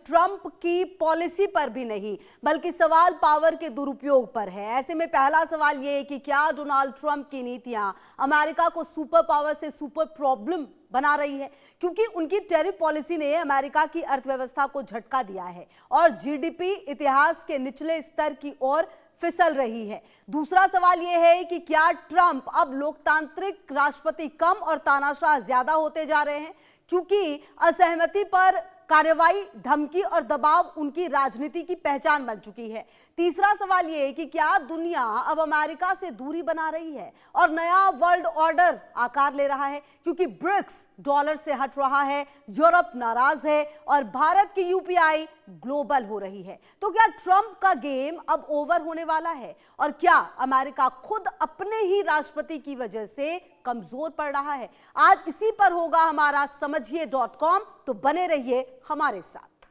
Trump की policy पर भी नहीं, बल्कि सवाल पावर के दुरुपयोग पर है। ऐसे में पहला सवाल यह है कि क्या डोनाल्ड ट्रंप की नीतियां अमेरिका को सुपर पावर से सुपर प्रॉब्लम बना रही है, क्योंकि उनकी टैरिफ पॉलिसी ने अमेरिका की अर्थव्यवस्था को झटका दिया है और जीडीपी इतिहास के निचले स्तर की ओर फिसल रही है। दूसरा सवाल यह है कि क्या ट्रंप अब लोकतांत्रिक राष्ट्रपति कम और तानाशाह ज्यादा होते जा रहे हैं, क्योंकि असहमति पर कार्रवाई, धमकी और दबाव उनकी राजनीति की पहचान बन चुकी है। तीसरा सवाल यह है कि क्या दुनिया अब अमेरिका से दूरी बना रही है और नया वर्ल्ड ऑर्डर आकार ले रहा है, क्योंकि ब्रिक्स डॉलर से हट रहा है, यूरोप नाराज है और भारत की यूपीआई ग्लोबल हो रही है। तो क्या ट्रंप का गेम अब ओवर होने वाला है और क्या अमेरिका खुद अपने ही राष्ट्रपति की वजह से कमजोर पड़ रहा है? आज इसी पर होगा हमारा समझिए.com, तो बने रहिए हमारे साथ।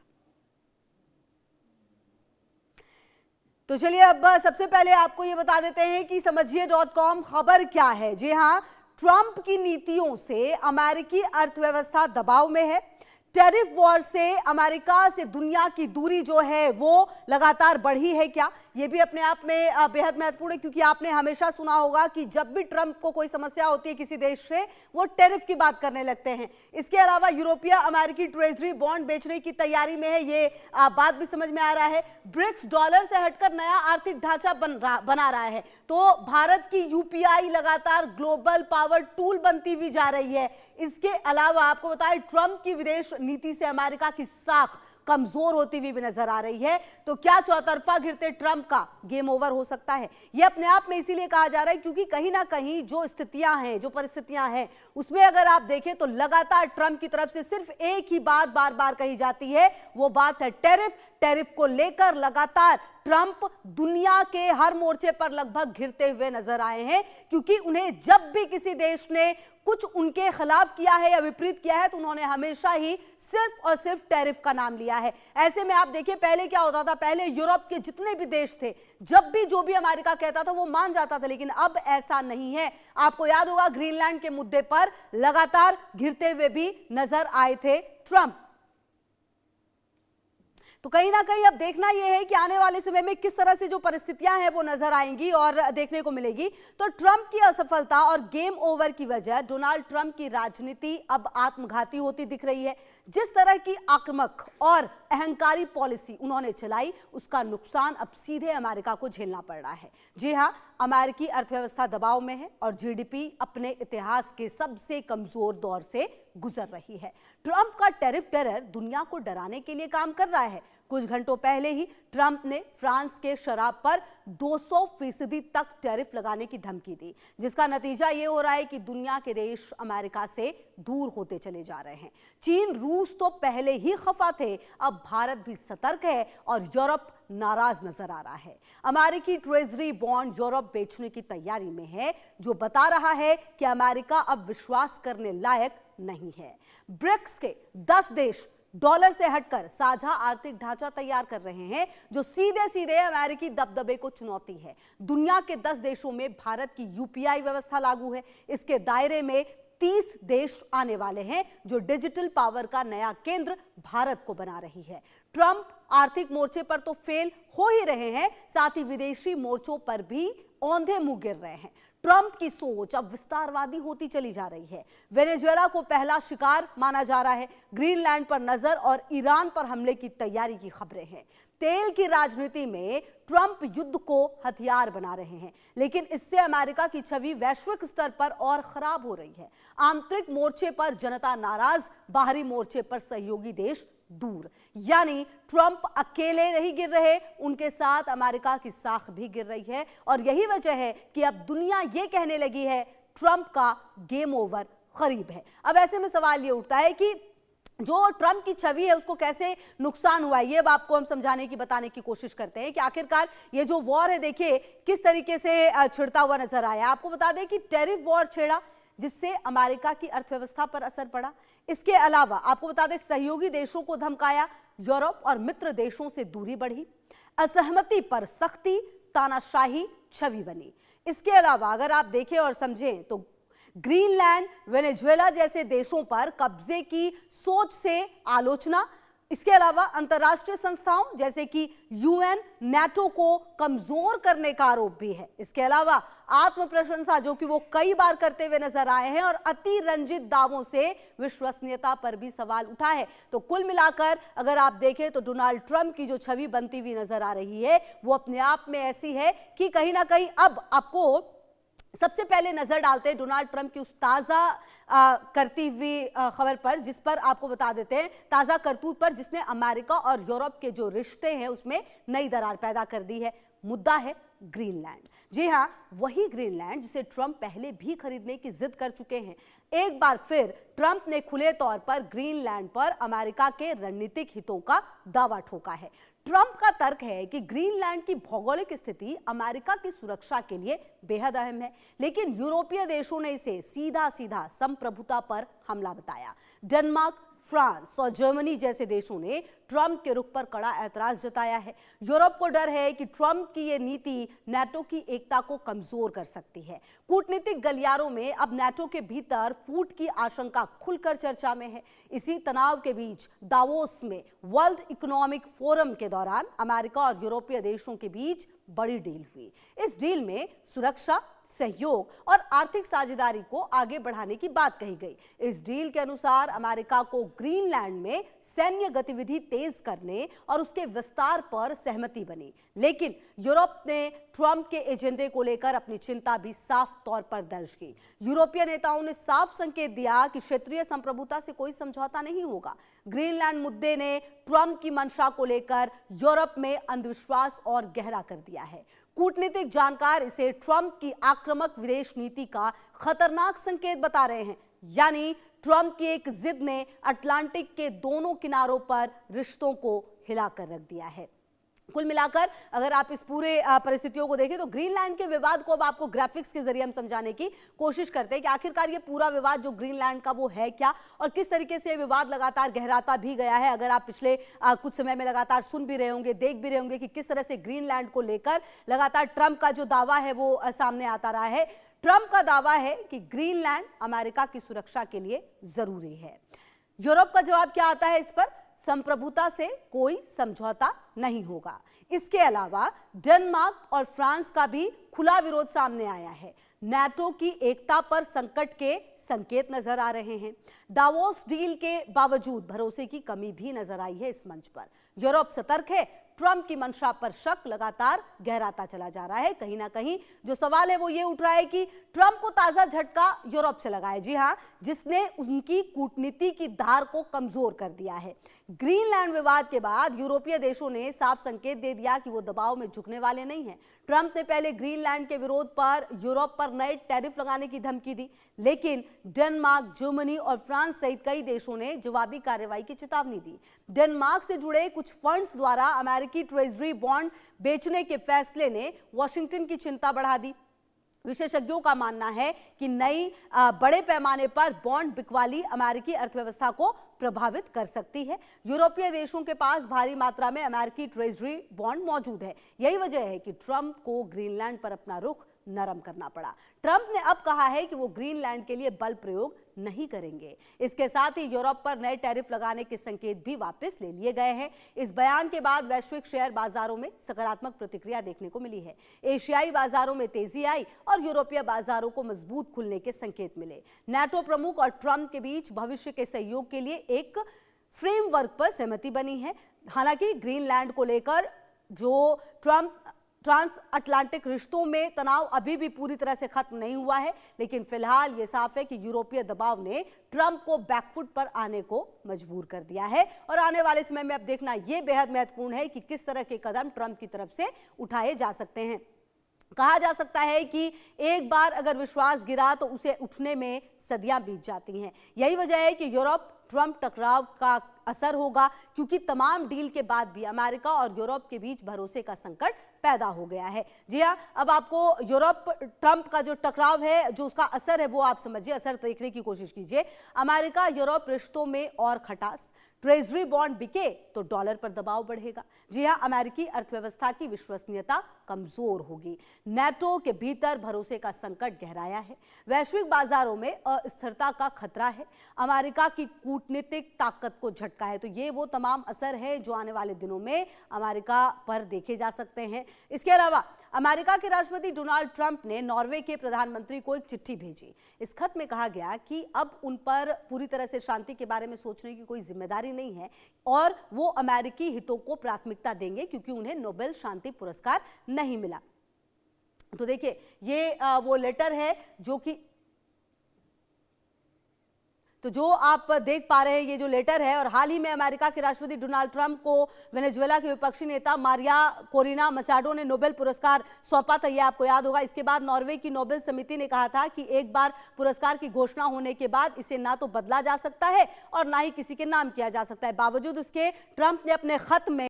तो चलिए अब सबसे पहले आपको यह बता देते हैं कि समझिए.com खबर क्या है। जी हां, ट्रंप की नीतियों से अमेरिकी अर्थव्यवस्था दबाव में है। टैरिफ वॉर से अमेरिका से दुनिया की दूरी जो है वो लगातार बढ़ी है क्या, ये भी अपने आप में बेहद महत्वपूर्ण है, क्योंकि आपने हमेशा सुना होगा कि जब भी ट्रंप को कोई समस्या होती है किसी देश से, वो टैरिफ की बात करने लगते हैं। इसके अलावा यूरोपीय अमेरिकी ट्रेजरी बॉन्ड बेचने की तैयारी में है, ये बात भी समझ में आ रहा है। ब्रिक्स डॉलर से हटकर नया आर्थिक ढांचा बना रहा है, तो भारत की यूपीआई लगातार ग्लोबल पावर टूल बनती हुई जा रही है। इसके अलावा आपको बताएं, ट्रंप की विदेश नीति से अमेरिका की साख कमजोर होती हुई भी नजर आ रही है। तो क्या चौतरफा घिरते ट्रंप का गेम ओवर हो सकता है? यह अपने आप में इसीलिए कहा जा रहा है क्योंकि कहीं ना कहीं जो स्थितियां हैं, जो परिस्थितियां हैं, उसमें अगर आप देखें तो लगातार ट्रंप की तरफ से सिर्फ एक ही बात बार बार कही जाती है, वो बात है टैरिफ। टैरिफ को लेकर लगातार ट्रंप दुनिया के हर मोर्चे पर लगभग घिरते हुए नजर आए हैं, क्योंकि उन्हें जब भी किसी देश ने कुछ उनके खिलाफ किया है या विपरीत किया है तो उन्होंने हमेशा ही सिर्फ और सिर्फ टैरिफ का नाम लिया है। ऐसे में आप देखिए पहले क्या होता था, पहले यूरोप के जितने भी देश थे, जब भी जो भी अमेरिका कहता था वो मान जाता था, लेकिन अब ऐसा नहीं है। आपको याद होगा ग्रीनलैंड के मुद्दे पर लगातार घिरते हुए भी नजर आए थे ट्रंप। तो कहीं ना कहीं अब देखना यह है कि आने वाले समय में किस तरह से जो परिस्थितियां हैं वो नजर आएंगी और देखने को मिलेगी। तो ट्रंप की असफलता और गेम ओवर की वजह डोनाल्ड ट्रंप की राजनीति अब आत्मघाती होती दिख रही है। जिस तरह की आक्रामक और अहंकारी पॉलिसी उन्होंने चलाई, उसका नुकसान अब सीधे अमेरिका को झेलना पड़ रहा है। जी हां, अमेरिकी अर्थव्यवस्था दबाव में है और जीडीपी अपने इतिहास के सबसे कमजोर दौर से गुजर रही है। ट्रंप का टैरिफ टेरर दुनिया को डराने के लिए काम कर रहा है। कुछ घंटों पहले ही ट्रंप ने फ्रांस के शराब पर 200% तक टैरिफ लगाने की धमकी दी, जिसका नतीजा ये हो रहा है कि दुनिया के देश अमेरिका से दूर होते चले जा रहे हैं। चीन, रूस तो पहले ही खफा थे, अब भारत भी सतर्क है और यूरोप नाराज नजर आ रहा है। अमेरिकी ट्रेजरी बॉन्ड यूरोप बेचने की तैयारी में है, जो बता रहा है कि अमेरिका अब विश्वास करने लायक नहीं है। ब्रिक्स के 10 देश डॉलर से हटकर साझा आर्थिक ढांचा तैयार कर रहे हैं, जो सीधे सीधे अमेरिकी दबदबे को चुनौती है। दुनिया के 10 देशों में भारत की यूपीआई व्यवस्था लागू है। इसके दायरे में 30 देश आने वाले हैं, जो डिजिटल पावर का नया केंद्र भारत को बना रही है। ट्रंप आर्थिक मोर्चे पर तो फेल हो ही रहे हैं, साथ ही विदेशी मोर्चों पर भी औंधे मुंह गिर रहे हैं। ट्रंप की सोच अब विस्तारवादी होती चली जा रही है। वेनेजुएला को पहला शिकार माना जा रहा है। ग्रीनलैंड पर नजर और ईरान पर हमले की तैयारी की खबरें हैं। तेल की राजनीति में ट्रंप युद्ध को हथियार बना रहे हैं, लेकिन इससे अमेरिका की छवि वैश्विक स्तर पर और खराब हो रही है। आंतरिक मोर्चे पर जनता नाराज, बाहरी मोर्चे पर सहयोगी देश दूर। यानी ट्रंप अकेले नहीं गिर रहे, उनके साथ अमेरिका की साख भी गिर रही है। और यही वजह है कि अब दुनिया यह कहने लगी है ट्रंप का गेम ओवर करीब है। अब ऐसे में सवाल यह उठता है कि जो ट्रंप की छवि है उसको कैसे नुकसान हुआ है, ये अब आपको हम समझाने की, बताने की कोशिश करते हैं कि आखिरकार ये जो वॉर है, देखिए किस तरीके से छिड़ता हुआ नजर आया। आपको बता दें कि टैरिफ वॉर छेड़ा, जिससे अमेरिका की अर्थव्यवस्था पर असर पड़ा। इसके अलावा आपको बता दें, सहयोगी देशों को धमकाया, यूरोप और मित्र देशों से दूरी बढ़ी, असहमति पर सख्ती, तानाशाही छवि बनी। इसके अलावा अगर आप देखें और समझें तो ग्रीनलैंड, वेनेजुएला जैसे देशों पर कब्जे की सोच से आलोचना, इसके अलावा अंतर्राष्ट्रीय संस्थाओं जैसे कि यूएन, नाटो को कमजोर करने का आरोप भी है। इसके अलावा आत्म प्रशंसा जो कि वो कई बार करते हुए नजर आए हैं और अति रंजित दावों से विश्वसनीयता पर भी सवाल उठा है। तो कुल मिलाकर अगर आप देखें तो डोनाल्ड ट्रंप की जो छवि बनती हुई नजर आ रही है वो अपने आप में ऐसी है कि कहीं ना कहीं अब आपको सबसे पहले नजर डालते हैं डोनाल्ड ट्रंप की उस ताजा करती हुई खबर पर, जिस पर आपको बता देते हैं ताजा करतूत पर, जिसने अमेरिका और यूरोप के जो रिश्ते हैं उसमें नई दरार पैदा कर दी है। मुद्दा है ग्रीनलैंड। जी हां, वही ग्रीनलैंड जिसे ट्रंप पहले भी खरीदने की जिद कर चुके हैं। एक बार फिर ट्रंप ने खुले तौर पर ग्रीनलैंड पर अमेरिका के रणनीतिक हितों का दावा ठोका है। ट्रंप का तर्क है कि ग्रीनलैंड की भौगोलिक स्थिति अमेरिका की सुरक्षा के लिए बेहद अहम है, लेकिन यूरोपीय देशों ने इसे सीधा सीधा संप्रभुता पर हमला बताया। डेनमार्क, फ्रांस और जर्मनी जैसे देशों ने ट्रंप के रुख पर कड़ा ऐतराज जताया है। यूरोप को डर है कि ट्रंप की यह नीति नाटो की एकता को कमजोर कर सकती है। कूटनीतिक गलियारों में अब नाटो के भीतर फूट की आशंका खुलकर चर्चा में है। इसी तनाव के बीच दावोस में वर्ल्ड इकोनॉमिक फोरम के दौरान अमेरिका और यूरोपीय देशों के बीच बड़ी डील हुई। इस डील में सुरक्षा, सहयोग और आर्थिक साझेदारी को आगे बढ़ाने की बात कही गई। इस डील के अनुसार अमेरिका को ग्रीनलैंड में सैन्य गतिविधि तेज करने और उसके विस्तार पर सहमति बनी, लेकिन यूरोप ने ट्रंप के एजेंडे को लेकर अपनी चिंता भी साफ तौर पर दर्ज की। यूरोपीय नेताओं ने साफ संकेत दिया कि क्षेत्रीय संप्रभुता से कोई समझौता नहीं होगा। ग्रीनलैंड मुद्दे ने ट्रंप की मंशा को लेकर यूरोप में अंधविश्वास और गहरा कर दिया है। कूटनीतिक जानकार इसे ट्रंप की आक्रामक विदेश नीति का खतरनाक संकेत बता रहे हैं। यानी ट्रंप की एक जिद ने अटलांटिक के दोनों किनारों पर रिश्तों को हिलाकर रख दिया है। कुल मिलाकर अगर आप इस पूरे परिस्थितियों को देखें तो ग्रीनलैंड के विवाद को अब आपको ग्राफिक्स के जरिए हम समझाने की कोशिश करते हैं कि आखिरकार ये पूरा विवाद जो ग्रीनलैंड का वो है क्या और किस तरीके से विवाद लगातार गहराता भी गया है। अगर आप पिछले कुछ समय में लगातार सुन भी रहे होंगे, देख भी रहे होंगे कि किस तरह से ग्रीनलैंड को लेकर लगातार ट्रंप का जो दावा है वो सामने आता रहा है। ट्रंप का दावा है कि ग्रीनलैंड अमेरिका की सुरक्षा के लिए जरूरी है। यूरोप का जवाब क्या आता है इस पर? संप्रभुता से कोई समझौता नहीं होगा। इसके अलावा डेनमार्क और फ्रांस का भी खुला विरोध सामने आया है। नाटो की एकता पर संकट के संकेत नजर आ रहे हैं। दावोस डील के बावजूद भरोसे की कमी भी नजर आई है इस मंच पर। यूरोप सतर्क है। ट्रंप की मंशा पर शक लगातार गहराता चला जा रहा है। कहीं ना कहीं जो सवाल है वो ये उठ रहा है कि ट्रंप को ताजा झटका यूरोप से लगा है। जी हां, जिसने उनकी कूटनीति की धार को कमजोर कर दिया है। ग्रीनलैंड विवाद के बाद यूरोपीय देशों ने साफ संकेत दे दिया कि वो दबाव में झुकने वाले नहीं हैं। ट्रंप ने पहले ग्रीनलैंड के विरोध पर यूरोप पर नए टैरिफ लगाने की धमकी दी, लेकिन डेनमार्क, जर्मनी और फ्रांस सहित कई देशों ने जवाबी कार्रवाई की चेतावनी दी। डेनमार्क से जुड़े कुछ फंड्स द्वारा अमेरिकी ट्रेजरी बॉन्ड बेचने के फैसले ने वॉशिंगटन की चिंता बढ़ा दी। विशेषज्ञों का मानना है कि नई बड़े पैमाने पर बॉन्ड बिकवाली अमेरिकी अर्थव्यवस्था को प्रभावित कर सकती है। यूरोपीय देशों के पास भारी मात्रा में अमेरिकी ट्रेजरी बॉन्ड मौजूद है। यही वजह है कि ट्रंप को ग्रीनलैंड पर अपना रुख नरम करना पड़ा। ट्रंप ने अब कहा है कि वो ग्रीनलैंड के लिए बल प्रयोग नहीं करेंगे। इसके साथ ही यूरोप पर नए टैरिफ लगाने के संकेत भी वापस ले लिए गए हैं। इस बयान के बाद वैश्विक शेयर बाजारों में सकारात्मक प्रतिक्रिया देखने को मिली है। एशियाई बाजारों में तेजी आई और यूरोपीय बाजारों को मजबूत खुलने के संकेत मिले। नाटो प्रमुख और ट्रंप के बीच भविष्य के सहयोग के लिए एक फ्रेमवर्क पर सहमति बनी है। हालांकि ग्रीनलैंड को लेकर जो ट्रांस अटलांटिक रिश्तों में तनाव अभी भी पूरी तरह से खत्म नहीं हुआ है, लेकिन फिलहाल यह साफ है कि यूरोपीय दबाव ने ट्रंप को बैकफुट पर आने को मजबूर कर दिया है। और आने वाले समय में अब देखना यह बेहद महत्वपूर्ण है कि किस तरह के कदम ट्रंप की तरफ से उठाए जा सकते हैं। कहा जा सकता है कि एक बार अगर विश्वास गिरा तो उसे उठने में सदियां बीत जाती हैं। यही वजह है कि यूरोप ट्रंप टकराव का असर होगा, क्योंकि तमाम डील के बाद भी अमेरिका और यूरोप के बीच भरोसे का संकट पैदा हो गया है। जी हाँ, अब आपको यूरोप ट्रंप का जो टकराव है, जो उसका असर है वो आप समझिए, असर देखने की कोशिश कीजिए। अमेरिका यूरोप रिश्तों में और खटास, ट्रेजरी बॉन्ड बिके तो डॉलर पर दबाव बढ़ेगा। जी हां, अमेरिकी अर्थव्यवस्था की विश्वसनीयता कमजोर होगी। नेटो के भीतर भरोसे का संकट गहराया है। वैश्विक बाजारों में अस्थिरता का खतरा है। अमेरिका की कूटनीतिक ताकत को झटका है। तो ये वो तमाम असर है जो आने वाले दिनों में अमेरिका पर देखे जा सकते हैं। इसके अलावा अमेरिका के राष्ट्रपति डोनाल्ड ट्रंप ने नॉर्वे के प्रधानमंत्री को एक चिट्ठी भेजी। इस खत में कहा गया कि अब उन पर पूरी तरह से शांति के बारे में सोचने की कोई जिम्मेदारी नहीं है और वो अमेरिकी हितों को प्राथमिकता देंगे क्योंकि उन्हें नोबेल शांति पुरस्कार नहीं मिला। तो देखिए, ये वो लेटर है जो आप देख पा रहे हैं, ये जो लेटर है। और हाल ही में अमेरिका के राष्ट्रपति डोनाल्ड ट्रंप को वेनेजुएला के विपक्षी नेता मारिया कोरिना मचाडो ने नोबेल पुरस्कार सौंपा था, ये आपको याद होगा। इसके बाद नॉर्वे की नोबेल समिति ने कहा था कि एक बार पुरस्कार की घोषणा होने के बाद इसे ना तो बदला जा सकता है और ना ही किसी के नाम किया जा सकता है। बावजूद उसके ट्रंप ने अपने खत में